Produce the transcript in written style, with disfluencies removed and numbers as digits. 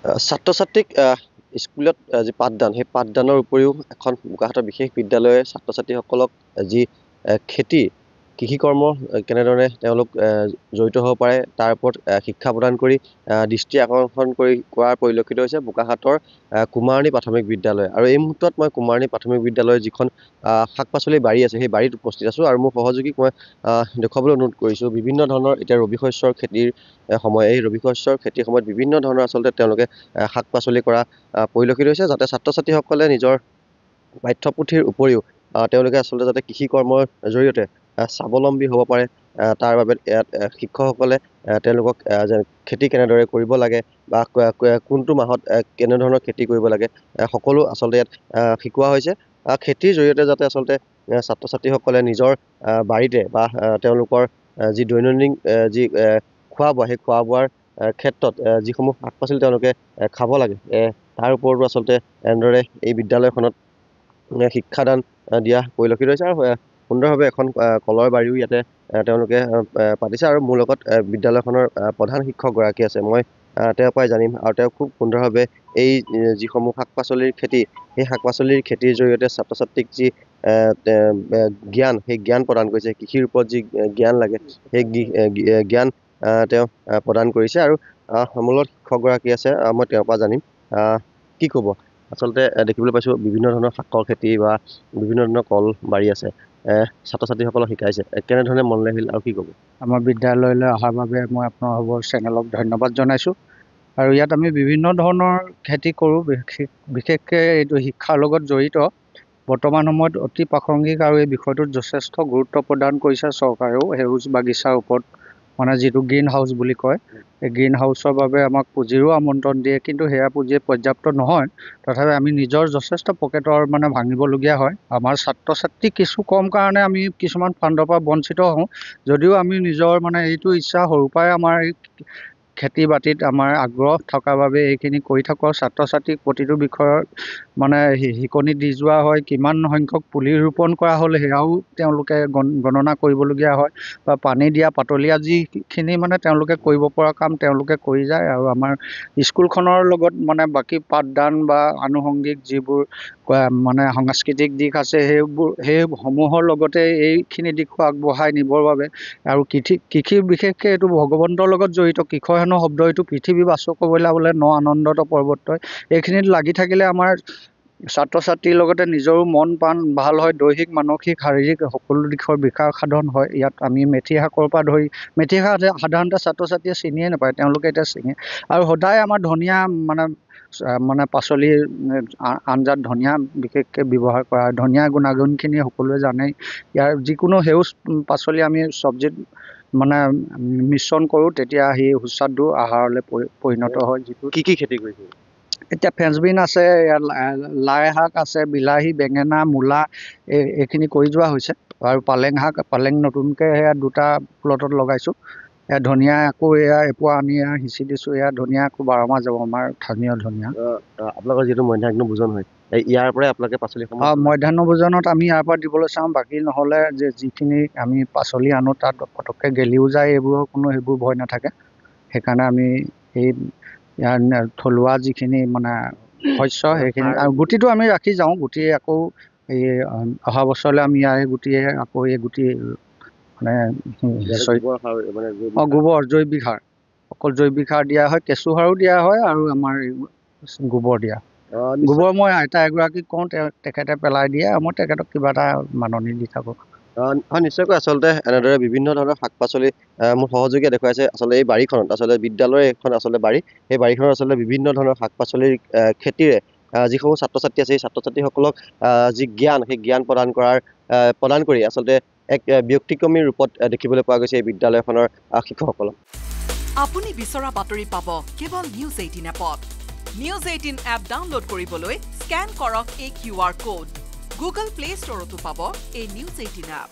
ছাত্ৰ-ছাত্ৰীক স্কুলত যি পাঠদান সেই পাঠদানৰ উপৰিও এখন বোকাখাতৰ বিশেষ বিদ্যালয়ে ছাত্ৰ-ছাত্ৰীসকলক যি খেতি কৃষিকৰ্ম কেনেদৰে তেওঁলোক জড়িত হ'ব পাৰে তাৰ ওপৰত শিক্ষা প্ৰদান কৰি দৃষ্টি আকৰ্ষণ কৰাৰ পৰিলক্ষিত হৈছে বোকাখাতৰ কুমাৰণী প্ৰাথমিক বিদ্যালয়। আৰু এই মুহূৰ্তত মই কুমাৰণী প্ৰাথমিক বিদ্যালয়ৰ যিখন শাক পাচলিৰ বাৰী আছে সেই বাৰীত উপস্থিত আছোঁ আৰু মোৰ সহযোগীক মই দেখুৱাবলৈ অনুৰোধ কৰিছোঁ। বিভিন্ন ধৰণৰ এতিয়া ৰবি শস্যৰ খেতিৰ সময়, এই ৰবি শস্যৰ খেতিৰ সময়ত বিভিন্ন ধৰণৰ আচলতে তেওঁলোকে শাক পাচলি কৰা পৰিলক্ষিত হৈছে, যাতে ছাত্ৰ ছাত্ৰীসকলে নিজৰ পাঠ্যপুথিৰ উপৰিও তেওঁলোকে আচলতে যাতে কৃষি কৰ্মৰ জৰিয়তে স্বাৱলম্বী হ'ব পাৰে, তাৰ বাবে ইয়াত শিক্ষকসকলে তেওঁলোকক খেতি কেনেদৰে কৰিব লাগে বা কোনটো মাহত কেনেধৰণৰ খেতি কৰিব লাগে সকলো আচলতে ইয়াত শিকোৱা হৈছে। খেতিৰ জৰিয়তে যাতে আচলতে ছাত্ৰ ছাত্ৰীসকলে নিজৰ বাৰীতে বা তেওঁলোকৰ যি দৈনন্দিন যি খোৱা বোৱা সেই খোৱা বোৱাৰ ক্ষেত্ৰত যিসমূহ শাক পাচলি তেওঁলোকে খাব লাগে তাৰ ওপৰতো আচলতে এনেদৰে এই বিদ্যালয়খনত শিক্ষাদান দিয়া পৰিলক্ষিত হৈছে। আৰু সুন্দৰভাৱে এখন কলৰ বাৰীও ইয়াতে তেওঁলোকে পাতিছে। আৰু মোৰ লগত বিদ্যালয়খনৰ প্ৰধান শিক্ষকগৰাকী আছে, মই তেওঁৰ পৰাই জানিম। আৰু তেওঁ খুব সুন্দৰভাৱে এই যিসমূহ শাক পাচলিৰ খেতি সেই শাক পাচলিৰ খেতিৰ জৰিয়তে ছাত্ৰ ছাত্ৰীক যি জ্ঞান সেই জ্ঞান প্ৰদান কৰিছে, কৃষিৰ ওপৰত যি জ্ঞান লাগে সেই জ্ঞান তেওঁ প্ৰদান কৰিছে। আৰু মোৰ লগত শিক্ষকগৰাকী আছে, মই তেওঁৰ পৰা জানিম। কি ক'ব? আচলতে দেখিবলৈ পাইছোঁ বিভিন্ন ধৰণৰ শাকৰ খেতি বা বিভিন্ন ধৰণৰ কল বাৰী আছে, ছাত্ৰ ছাত্ৰীসকলক শিকাইছে, কেনেধৰণে মনলৈ আহিল আৰু কি ক'ব? আমাৰ বিদ্যালয়লৈ অহাৰ বাবে মই আপোনালোকৰ চেনেলক ধন্যবাদ জনাইছোঁ। আৰু ইয়াত আমি বিভিন্ন ধৰণৰ খেতি কৰোঁ, বিশেষকৈ এইটো শিক্ষাৰ লগত জড়িত। বৰ্তমান সময়ত অতি প্ৰাসংগিক আৰু এই বিষয়টোত যথেষ্ট গুৰুত্ব প্ৰদান কৰিছে চৰকাৰেও। সেউজ বাগিচাৰ ওপৰত মানে যিটো গ্ৰীণ হাউচ বুলি কয়, এই গ্ৰীণ হাউচৰ বাবে আমাক পুঁজিৰো আমন্ত্ৰণ দিয়ে, কিন্তু সেয়া পুঁজি পৰ্যাপ্ত নহয়। তথাপি আমি নিজৰ যথেষ্ট পকেটৰ মানে ভাঙিবলগীয়া হয়। আমাৰ ছাত্ৰ ছাত্ৰী কিছু কম কাৰণে আমি কিছুমান ফাণ্ডৰ পৰা বঞ্চিত হওঁ, যদিও আমি নিজৰ মানে এইটো ইচ্ছা সৰুৰ পৰাই আমাৰ খেতি বাতিত আমাৰ আগ্ৰহ থকাৰ বাবে এইখিনি কৰি থাকোঁ। ছাত্ৰ ছাত্ৰীক প্ৰতিটো বিষয়ৰ মানে শিকনি দি যোৱা হয়, কিমান সংখ্যক পুলি ৰোপণ কৰা হ'ল সেয়াও তেওঁলোকে গণনা কৰিবলগীয়া হয়, বা পানী দিয়া পাতলীয়া যিখিনি মানে তেওঁলোকে কৰিব পৰা কাম তেওঁলোকে কৰি যায়। আৰু আমাৰ স্কুলখনৰ লগত মানে বাকী পাঠদান বা আনুষংগিক যিবোৰ মানে সাংস্কৃতিক দিশ আছে সেইসমূহৰ লগতে এইখিনি দিশো আগবঢ়াই নিবৰ বাবে আৰু কৃষি বিশেষকৈ এইটো ভগৱন্তৰ লগত জড়িত। কৃষক হেনো শব্দ এইটো পৃথিৱী বাচক কবলা বোলে ন আনন্দত পৰ্বতই, এইখিনিত লাগি থাকিলে আমাৰ ছাত্ৰ ছাত্ৰীৰ লগতে নিজৰো মন প্ৰাণ ভাল হয়, দৈহিক মানসিক শাৰীৰিক সকলো দিশৰ বিকাশ সাধন হয়। ইয়াত আমি মেথি শাকৰ পৰা ধৰি, মেথি শাক সাধাৰণতে ছাত্ৰ ছাত্ৰীয়ে চিনিয়ে নাপায়, তেওঁলোকে এতিয়া চিনি। আৰু সদায় আমাৰ ধনিয়া মানে পাচলিৰ আঞ্জাত ধনিয়া বিশেষকৈ ব্যৱহাৰ কৰা হয়। ধনিয়াৰ গুণাগুণখিনি সকলোৱে জানেই। ইয়াৰ যিকোনো সেউজ পাচলি আমি চব্জিত মানে মিশ্ৰণ কৰোঁ, তেতিয়া সেই সুস্বাদু আহাৰলৈ পৰিণত হয়। যিটো কি কি খেতি কৰিছে? এতিয়া ফ্ৰেঞ্চবিন আছে, লাই শাক আছে, বিলাহী, বেঙেনা, মূলা এইখিনি কৰি যোৱা হৈছে। আৰু পালেং শাক, পালেং নতুনকৈ সেয়া 2টা প্লটত লগাইছোঁ। এয়া ধনিয়া আকৌ এয়া এপোৱা আনি সিঁচি দিছোঁ। এয়া ধনিয়া আকৌ 12 মাহ যাব, আমাৰ স্থানীয় ধনিয়া। আপোনালোকৰ যিটো মধ্যাহ্ন ভোজন হয় ইয়াৰ পৰাই আপোনালোকে পাচলি মধ্যাহ্ন ভোজনত আমি ইয়াৰ পৰা দিবলৈ চাওঁ। বাকী নহ'লে যিখিনি আমি পাচলি আনো তাত পটককৈ গেলিও যায়, সেইবোৰ ভয় নাথাকে। সেইকাৰণে আমি এই ইয়াৰ থলুৱা যিখিনি মানে শস্য সেইখিনি, আৰু গুটিটো আমি ৰাখি যাওঁ। গুটি আকৌ এই অহা বছৰলৈ আমি ইয়াৰ গুটিয়ে আকৌ এই গুটি মানে গোবৰ জৈৱিক সাৰ, অকল জৈৱিক সাৰ দিয়া হয়, কেঁচু সাৰো দিয়া হয়, আৰু আমাৰ গোবৰ দিয়া। গোবৰ মই আইতা এগৰাকীক কওঁ, তেখেতে পেলাই দিয়ে, আৰু মই তেখেতক কিবা এটা মাননি দি থাকোঁ। নিশ্চয়কৈ আচলতে এনেদৰে বিভিন্ন ধৰণৰ শাক পাচলি মোৰ সহযোগীয়ে দেখুৱাইছে। আচলতে এই বাৰীখনত আচলতে বিদ্যালয়ৰ এখন আচলতে বাৰী, সেই বাৰীখনত আচলতে বিভিন্ন ধৰণৰ শাক পাচলিৰ খেতিৰে যিসমূহ ছাত্ৰ ছাত্ৰী আছে সেই ছাত্ৰ ছাত্ৰীসকলক যি জ্ঞান সেই জ্ঞান প্ৰদান কৰি আচলতে এক ব্যক্তিক্ৰমী ৰূপত দেখিবলৈ পোৱা গৈছে এই বিদ্যালয়খনৰ শিক্ষকসকলক। আপুনি বিচৰা বাতৰি পাব কেৱল নিউজ 18 এপত। নিউজ 18 এপ ডাউনলোড কৰিবলৈ স্কেন কৰক এই QR কোড। গুগল প্লে ষ্টৰতো পাব এই নিউজ 18 এপ।